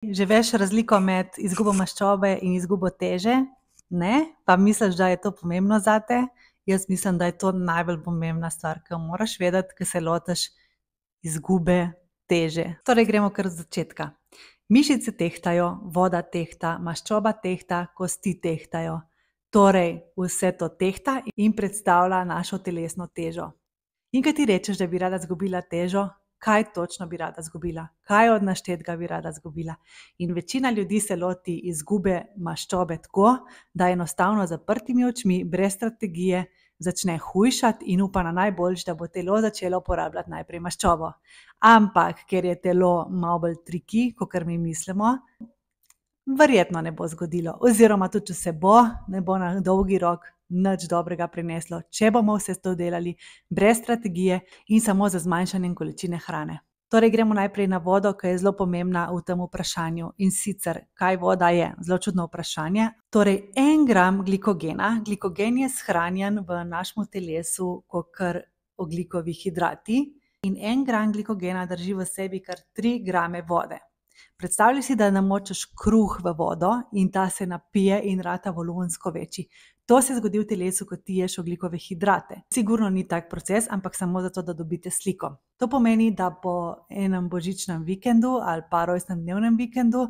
Že veš razliko med izgubo maščobe in izgubo teže? Ne? Pa misliš, da je to pomembno zate? Jaz mislim, da je to najbolj pomembna stvar, ki jo moraš vedeti, ko se lotiš izgube teže. Torej gremo kar od začetka. Mišice tehtajo, voda tehta, maščoba tehta, kosti tehtajo. Torej vse to tehta in predstavlja našo telesno težo. In ko ti rečeš, da bi rada izgubila težo, kaj točno bi rada izgubila? Kaj od naštetega bi rada izgubila? In večina ljudi se loti izgube maščobe tako, da enostavno z zaprtimi očmi, brez strategije, začne hujšati in upa na najboljše, da bo telo začelo uporabljati najprej maščobo. Ampak, ker je telo malo bolj triki, kakor mi mislimo, verjetno ne bo zgodilo. Oziroma tudi, če se bo, ne bo na dolgi rok nič dobrega prineslo, če bomo vse to delali brez strategije in samo z zmanjšanjem količine hrane. Torej gremo najprej na vodo, ki je zelo pomembna v tem vprašanju. In sicer, kaj voda je? Zelo čudno vprašanje. Torej 1 gram glikogena. Glikogen je shranjen v našem telesu kakor ogljikovi hidrati in 1 gram glikogena drži v sebi kar 3 grame vode. Predstavljaj si, da namočiš kruh v vodo in ta se napije in rata volumensko večji. To se zgodi v telesu, ko ti ješ ogljikove hidrate. Sigurno ni tak proces, ampak samo zato, da dobite sliko. To pomeni, da po enem božičnem vikendu ali pa rojstnodnevnem vikendu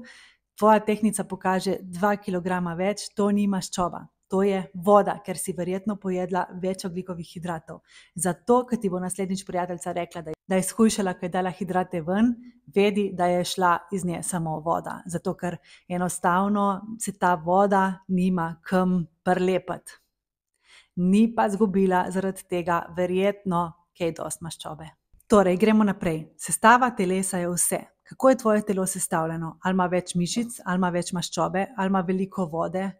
tvoja tehtnica pokaže 2 kilograma več, to ni maščoba. To je voda, ker si verjetno pojedla več ogljikovih hidratov. Zato, ko ti bo naslednjič prijateljica rekla, da je shujšala, ko je dala hidrate ven, vedi, da je šla iz nje samo voda. Zato, ker enostavno se ta voda nima kam prilepiti. Ni pa zgubila zaradi tega verjetno kaj dosti maščobe. Torej, gremo naprej. Sestava telesa je vse. Kako je tvoje telo sestavljeno? Ali ima več mišic, ali ima več maščobe, ali ima veliko vode,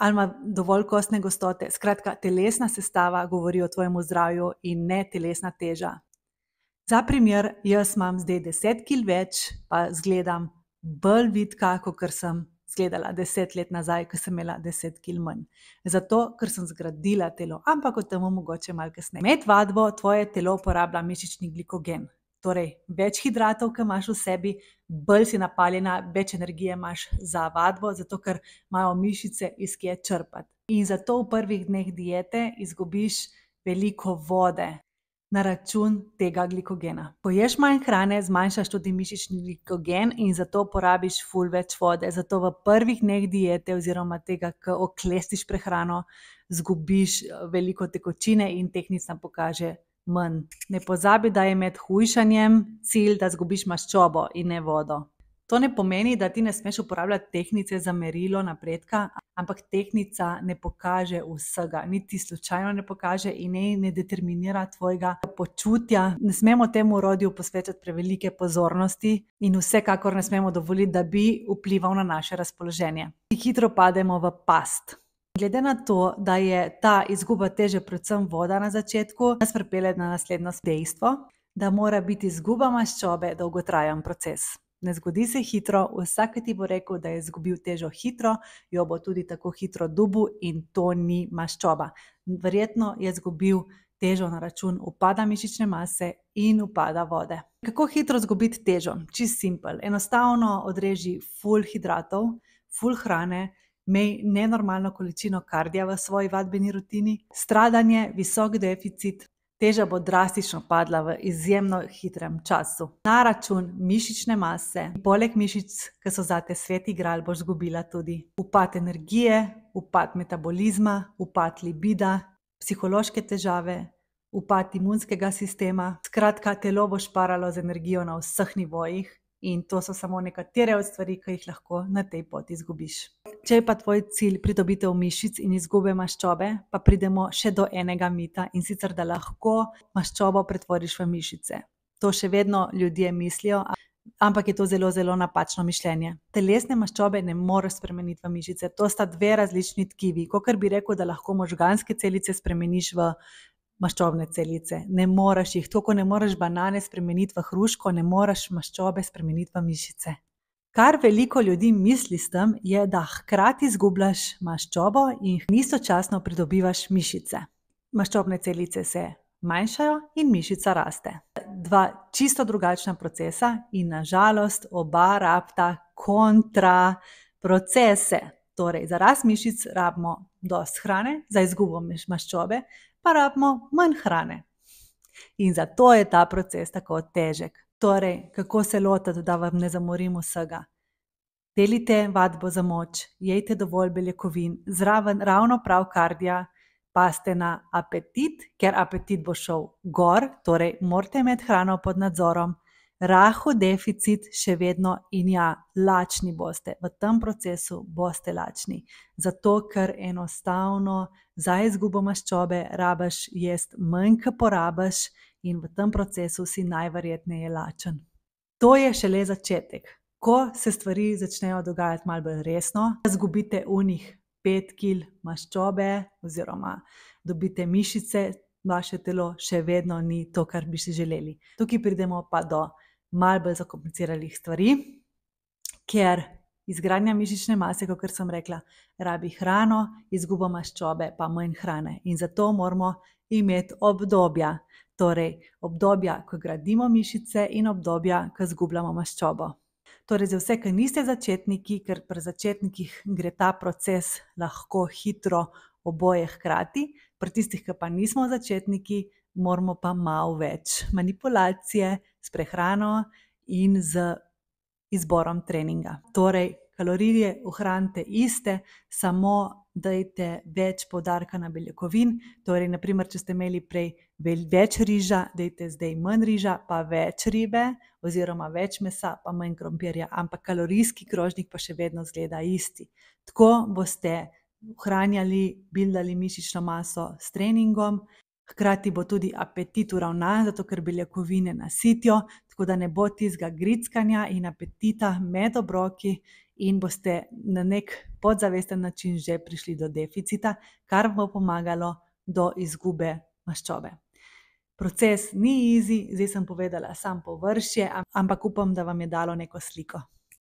ali ima dovolj kostne gostote. Skratka, telesna sestava govori o tvojem zdravju in ne telesna teža. Za primer, jaz imam zdaj 10 kil več, pa izgledam bolj vitka, kakor sem izgledala 10 let nazaj, ko sem imela 10 kil manj. Zato, ker sem zgradila telo, ampak o tem mogoče malo kasneje. Med vadbo tvoje telo uporablja mišični glikogen. Torej, več hidratov, ki imaš v sebi, bolj si napaljena, več energije imaš za vadbo, zato ker imajo mišice iz kje črpati. In zato v prvih dneh diete izgubiš veliko vode na račun tega glikogena. Ko ješ manj hrane, zmanjšaš tudi mišični glikogen in zato porabiš ful več vode. Zato v prvih dneh diete oziroma tega, ko oklestiš prehrano, izgubiš veliko tekočine in tehtnica pokaže manj. Ne pozabi, da je med hujšanjem cilj, da izgubiš maščobo in ne vodo. To ne pomeni, da ti ne smeš uporabljati tehtnice za merilo napredka, ampak tehtnica ne pokaže vsega, niti slučajno ne pokaže in ne determinira tvojega počutja. Ne smemo temu orodju posvečati prevelike pozornosti in vsekakor ne smemo dovoliti, da bi vplival na naše razpoloženje. Hitro pademo v past. Glede na to, da je ta izguba teže predvsem voda na začetku, nas pripelje na naslednjo dejstvo, da mora biti izguba maščobe dolgotrajen proces. Ne zgodi se hitro, vsak ti bo rekel, da je izgubil težo hitro, jo bo tudi tako hitro dobil in to ni maščoba. Verjetno je izgubil težo na račun upada mišične mase in upada vode. Kako hitro izgubiti težo? Čisto simpel. Enostavno odreži ful hidratov, ful hrane, imej nenormalno količino kardija v svoji vadbeni rutini, stradanje, visok deficit, teža bo drastično padla v izjemno hitrem času. Na račun mišične mase, poleg mišic, ki so zate svet igrali, boš izgubila tudi upad energije, upad metabolizma, upad libida, psihološke težave, upad imunskega sistema. Skratka, telo bo šparalo z energijo na vseh nivojih. In to so samo nekatere od stvari, ki jih lahko na tej poti izgubiš. Če je pa tvoj cilj pridobitev mišic in izgube maščobe, pa pridemo še do enega mita in sicer, da lahko maščobo pretvoriš v mišice. To še vedno ljudje mislijo, ampak je to zelo, zelo napačno mišljenje. Telesne maščobe ne moreš spremeniti v mišice, to sta dve različni tkivi. Kakor bi rekel, da lahko možganske celice spremeniš v maščobne celice. Ne moreš jih, tako ne moreš banane spremeniti v hruško, ne moreš maščobe spremeniti v mišice. Kar veliko ljudi misli s tem, je, da hkrati izgubljaš maščobo in istočasno pridobivaš mišice. Maščobne celice se manjšajo in mišica raste. Dva čisto drugačna procesa in na žalost oba rabita kontra procese. Torej, za rast mišic rabimo dosti hrane, za izgubo maščobe pa rabimo manj hrane. In zato je ta proces tako težek. Torej, kako se lotiti, da vam ne zamorim vsega? Delite vadbo za moč, jejte dovolj beljakovin, zraven ravno prav kardija, pazite na apetit, ker apetit bo šel gor, torej morate imeti hrano pod nadzorom. Rahel deficit še vedno in ja, lačni boste. V tem procesu boste lačni. Zato, ker enostavno za izgubo maščobe rabiš jesti manj, kot porabiš, in v tem procesu si najverjetneje lačen. To je šele začetek. Ko se stvari začnejo dogajati malo bolj resno, izgubite unih 5 kg maščobe oziroma dobite mišice, vaše telo še vedno ni to, kar bi si želeli. Tukaj pridemo pa do malo bolj zakompliciranih stvari, ker izgradnja mišične mase, kakor sem rekla, rabi hrano, izguba maščobe pa manj hrane. In zato moramo imeti obdobja. Torej, obdobja, ko gradimo mišice, in obdobja, ko izgubljamo maščobo. Torej, za vse, ki niste začetniki, ker pri začetnikih gre ta proces lahko hitro oboje hkrati, pri tistih, ki pa nismo začetniki, moramo pa malo več manipulacije s prehrano in z izborom treninga. Torej, kalorije ohranite iste, samo dajte več poudarka na beljakovin. Torej, naprimer, če ste imeli prej več riža, dajte zdaj manj riža, pa več ribe, oziroma več mesa, pa manj krompirja, ampak kalorijski krožnik pa še vedno izgleda isti. Tako boste ohranjali, bildali mišično maso s treningom, hkrati bo tudi apetit uravnan, zato ker beljakovine nasitijo, tako da ne bo tistega grickanja in apetita med obroki in boste na nek podzavesten način že prišli do deficita, kar bo pomagalo do izgube maščobe. Proces ni easy, zdaj sem povedala samo površje, ampak upam, da vam je dalo neko sliko.